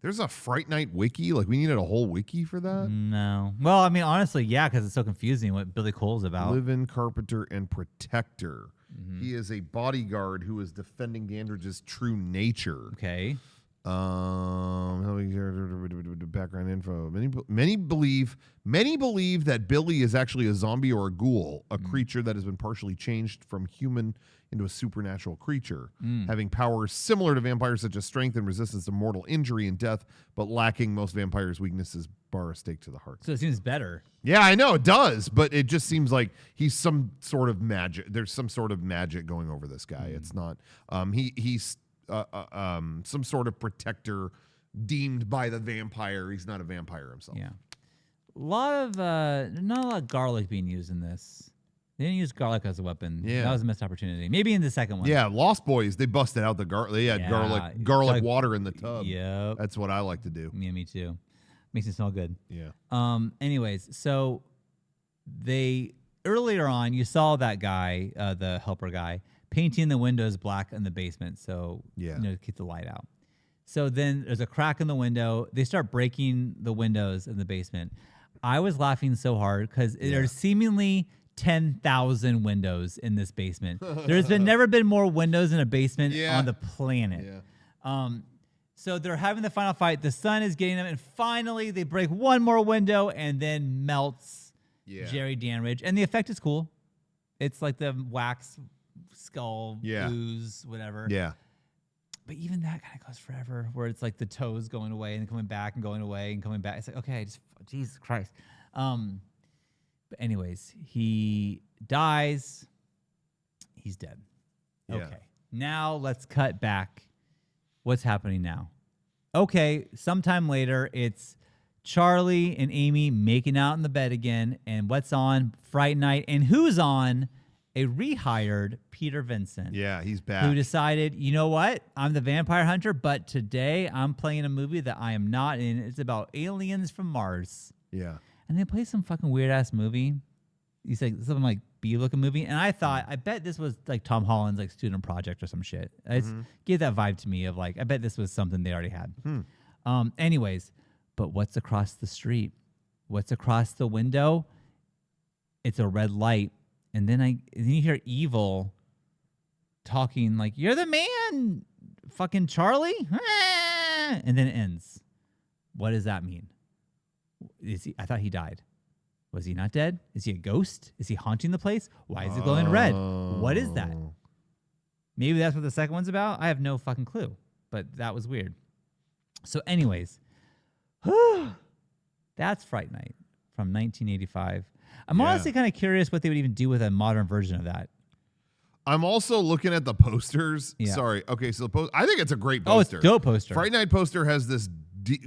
There's a Fright Night wiki. Like we needed a whole wiki for that. No. Well, I mean, honestly, yeah, because it's so confusing what Billy Cole's about. Live-in carpenter and protector. He is a bodyguard who is defending Dandridge's true nature. Okay. Background info. Many believe that Billy is actually a zombie or a ghoul, a creature that has been partially changed from human into a supernatural creature, having powers similar to vampires such as strength and resistance to mortal injury and death, but lacking most vampires' weaknesses, bar a stake to the heart. So it seems better. Yeah, I know it does, but it just seems like he's some sort of magic. There's some sort of magic going over this guy. It's not. He's some sort of protector deemed by the vampire. He's not a vampire himself. Yeah. Not a lot of garlic being used in this. They didn't use garlic as a weapon. Yeah. That was a missed opportunity. Maybe in the second one. Yeah, Lost Boys, they busted out the garlic. They had garlic water in the tub. Yep. That's what I like to do. Yeah, me too. Makes it smell good. Yeah. Anyways, so earlier on, you saw that guy, the helper guy, painting the windows black in the basement. So, to keep the light out. So then there's a crack in the window. They start breaking the windows in the basement. I was laughing so hard because there's seemingly 10,000 windows in this basement. There's never been more windows in a basement on the planet. Yeah. So they're having the final fight. The sun is getting them, and finally they break one more window and then melts Jerry Danridge. And the effect is cool. It's like the wax skull ooze, whatever. Yeah. But even that kind of goes forever, where it's like the toes going away and coming back and going away and coming back. It's like, okay, Jesus Christ. But anyways, he dies. He's dead. Yeah. Okay. Now let's cut back. What's happening now? Okay, sometime later, it's Charlie and Amy making out in the bed again. And what's on? Fright Night. And who's on? A rehired Peter Vincent. Yeah, he's back. Who decided, you know what? I'm the vampire hunter, but today I'm playing a movie that I am not in. It's about aliens from Mars. Yeah. And they play some fucking weird-ass movie. He's like, something like B-looking movie. And I thought, I bet this was like Tom Holland's like student project or some shit. It gave that vibe to me of like, I bet this was something they already had. Anyways, but what's across the street? What's across the window? It's a red light. And then you hear Evil talking like, "You're the man, fucking Charlie," and then it ends. What does that mean? I thought he died. Was he not dead? Is he a ghost? Is he haunting the place? Why is it glowing red? What is that? Maybe that's what the second one's about. I have no fucking clue. But that was weird. So, anyways, that's Fright Night from 1985. I'm honestly kind of curious what they would even do with a modern version of that. I'm also looking at the posters. Yeah. Sorry. Okay, so I think it's a great poster. Oh, it's a dope poster. Fright Night poster has this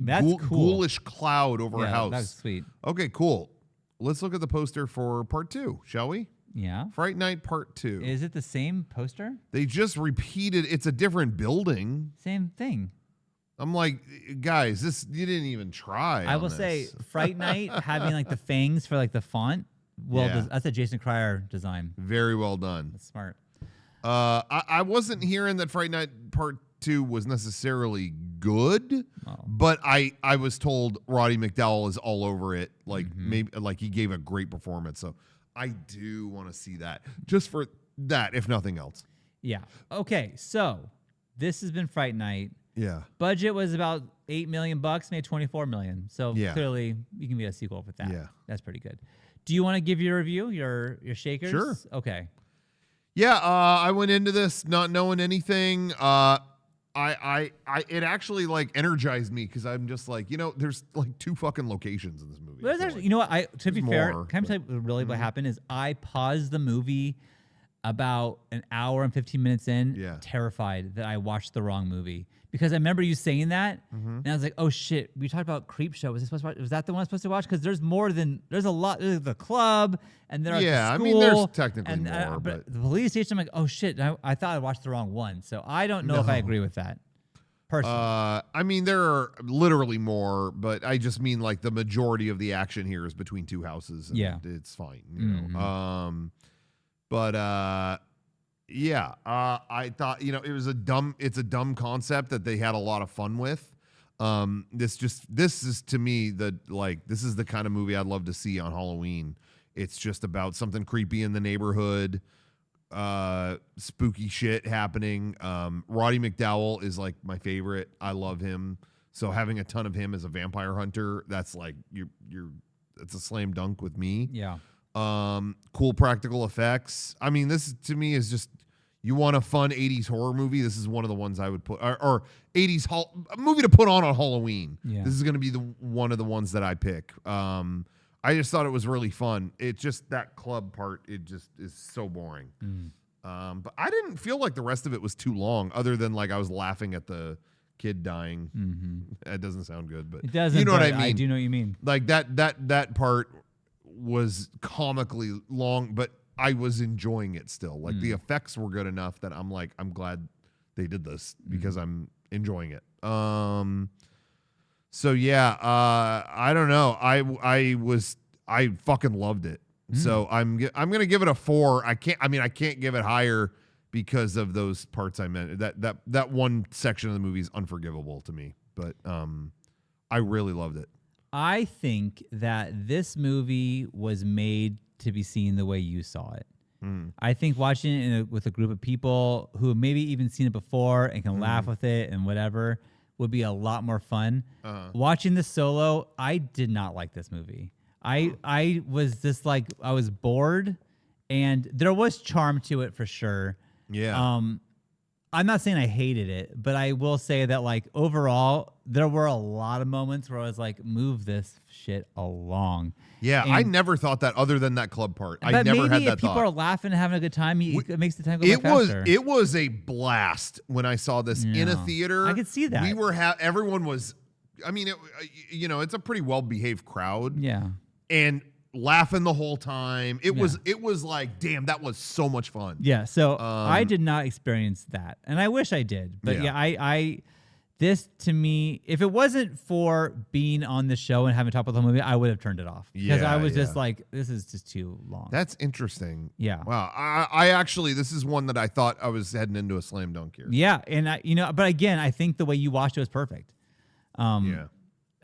cool. ghoulish cloud over a house. That's sweet. Okay, cool. Let's look at the poster for part 2, shall we? Yeah. Fright Night part 2. Is it the same poster? They just repeated. It's a different building. Same thing. I'm like, guys, you didn't even try. I will say, Fright Night having like the fangs for like the font. Well, that's a Jason Cryer design. Very well done. That's smart. I wasn't hearing that Fright Night Part 2 was necessarily good, but I was told Roddy McDowall is all over it. Like maybe like he gave a great performance. So I do want to see that just for that, if nothing else. Yeah. Okay. So this has been Fright Night. Yeah. Budget was about $8 million, made $24 million. So clearly you can be a sequel with that. Yeah. That's pretty good. Do you want to give your review, your shakers? Sure. Okay. Yeah, I went into this not knowing anything. It actually like energized me because I'm just like, there's like 2 fucking locations in this movie. Well, actually, you know what? To be fair, can I tell you really what happened is I paused the movie about an hour and 15 minutes in, terrified that I watched the wrong movie. Because I remember you saying that, and I was like, "Oh shit!" We talked about Creepshow. Was that the one I was supposed to watch? Because there's a lot. There's the club, and there. Yeah, the school, I mean, there's technically more, but the police station. I'm like, "Oh shit!" I thought I watched the wrong one, so I don't know if I agree with that. Personally, I mean, there are literally more, but I just mean like the majority of the action here is between 2 houses. And it's fine, you know. But. Yeah, I thought it's a dumb concept that they had a lot of fun with. This is to me this is the kind of movie I'd love to see on Halloween. It's just about something creepy in the neighborhood, spooky shit happening. Roddy McDowall is like my favorite. I love him. So having a ton of him as a vampire hunter, that's like it's a slam dunk with me. Yeah. Cool practical effects. I mean, this to me is just, you want a fun 80s horror movie, this is one of the ones I would put, or 80s movie to put on Halloween. Yeah. This is going to be one of the ones that I pick. I just thought it was really fun. It just, that club part, it just is so boring. But I didn't feel like the rest of it was too long, other than like I was laughing at the kid dying. That doesn't sound good, but it doesn't. You know what I mean? I do know what you mean. Like that part was comically long, but I was enjoying it still. Like the effects were good enough that I'm like, I'm glad they did this because I'm enjoying it. So yeah, I don't know. I fucking loved it. So I'm gonna give it a 4. I can't give it higher because of those parts I meant. That one section of the movie is unforgivable to me. But I really loved it. I think that this movie was made to be seen the way you saw it. I think watching it with a group of people who have maybe even seen it before and can laugh with it and whatever would be a lot more fun. Watching this solo, I did not like this movie. I was just like, I was bored, and there was charm to it for sure. Yeah. I'm not saying I hated it, but I will say that like overall, there were a lot of moments where I was like, move this shit along. Yeah, I never thought that other than that club part. I never had that if people thought. are laughing and having a good time, it makes the time go by faster. It was a blast when I saw this in a theater. I could see that. We were everyone was. I mean, it's a pretty well behaved crowd. Yeah, and laughing the whole time. It was like, damn, that was so much fun. Yeah. So I did not experience that, and I wish I did. But I this to me, if it wasn't for being on the show and having talked about the whole movie, I would have turned it off because I was just like, this is just too long. That's interesting. Yeah. Wow. I actually, this is one that I thought I was heading into a slam dunk here. Yeah, and but again, I think the way you watched it was perfect. Yeah.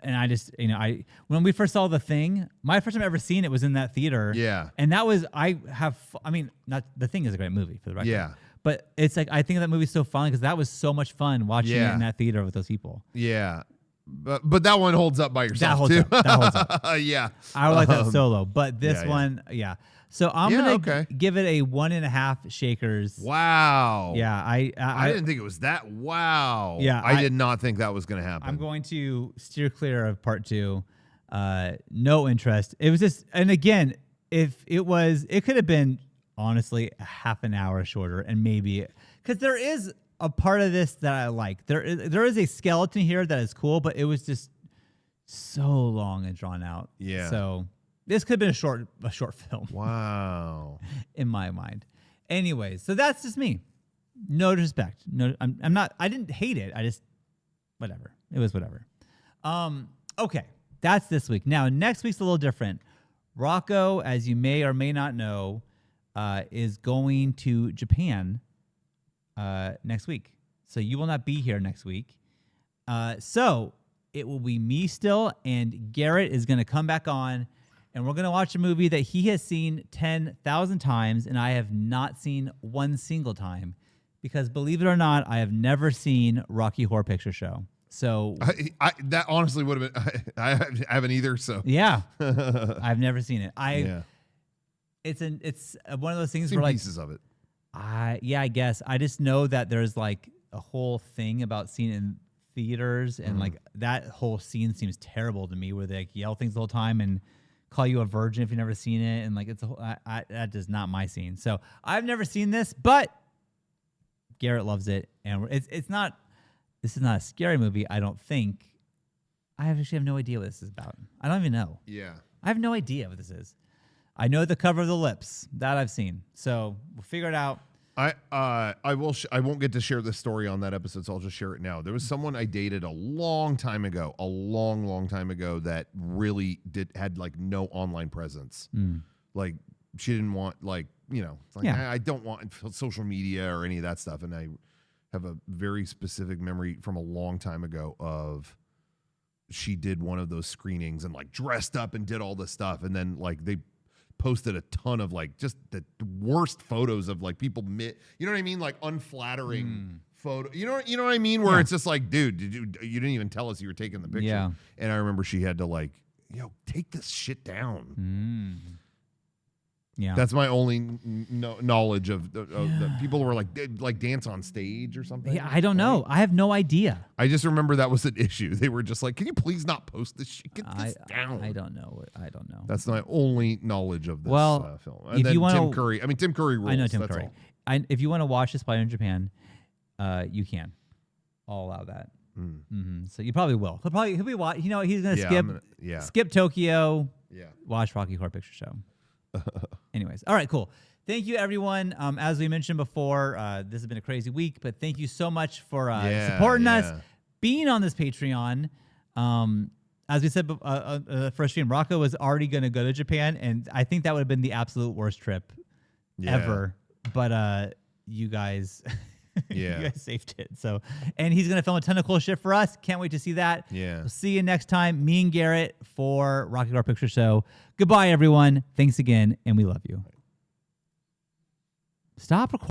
And I just, when we first saw The Thing, my first time ever seeing it was in that theater. Yeah. And that was, not The Thing is a great movie for the record. Yeah. But it's like, I think that movie's so fun because that was so much fun watching it in that theater with those people. Yeah. But that one holds up by yourself, too. That holds up. Yeah. I would like that solo. But this one, So I'm going to give it a 1.5 shakers. Wow. Yeah. I didn't think it was that. Wow. Yeah. I did not think that was going to happen. I'm going to steer clear of part 2. No interest. It was just, and again, if it could have been honestly a half an hour shorter, and maybe because there is a part of this that I like. There is a skeleton here that is cool, but it was just so long and drawn out. Yeah. So this could have been a short film. Wow. In my mind. Anyways, so that's just me. No disrespect. No, I'm not. I didn't hate it. I just whatever. It was whatever. Okay, that's this week. Now next week's a little different. Rocco, as you may or may not know, is going to Japan next week. So you will not be here next week. So it will be me still, and Garrett is going to come back on, and we're going to watch a movie that he has seen 10,000 times, and I have not seen one single time. Because believe it or not, I have never seen Rocky Horror Picture Show. So that honestly would have been. I haven't either. So yeah, I've never seen it. It's one of those things seen where like pieces of it. I guess I just know that there's like a whole thing about seeing it in theaters, and like that whole scene seems terrible to me, where they like yell things the whole time and call you a virgin if you've never seen it, and like it's a whole, that is not my scene. So I've never seen this, but Garrett loves it, and it's not. This is not a scary movie, I don't think. I actually have no idea what this is about. I don't even know. Yeah. I have no idea what this is. I know the cover of the lips. That I've seen. So we'll figure it out. I won't get to share this story on that episode, so I'll just share it now. There was someone I dated a long time ago, that really had like no online presence. Like she didn't want I don't want social media or any of that stuff, and I have a very specific memory from a long time ago of she did one of those screenings and like dressed up and did all this stuff, and then like they posted a ton of like just the worst photos of like people you know what I mean, like unflattering photo, you know what I mean, where it's just like, dude, you didn't even tell us you were taking the picture. Yeah. And I remember she had to like, take this shit down. Yeah, that's my only knowledge of the people who were like dance on stage or something. Yeah, I don't know. I have no idea. I just remember that was an issue. They were just like, "Can you please not post this shit? Get this down." I don't know. That's my only knowledge of this film. And if then you want Tim Curry. I mean, Tim Curry rules. I know Tim Curry. If you want to watch this while you're in Japan, you can. I'll allow that. So you probably will. He'll be watching. He's gonna skip Tokyo. Yeah. Watch Rocky Horror Picture Show. Anyways, all right, cool. Thank you, everyone. As we mentioned before, this has been a crazy week, but thank you so much for supporting us, being on this Patreon. As we said first stream, Rocco was already going to go to Japan, and I think that would have been the absolute worst trip ever. But you guys, you guys saved it. So, and he's going to film a ton of cool shit for us. Can't wait to see that. Yeah. We'll see you next time. Me and Garrett for Rocky Horror Picture Show. Goodbye, everyone. Thanks again, and we love you. Stop recording.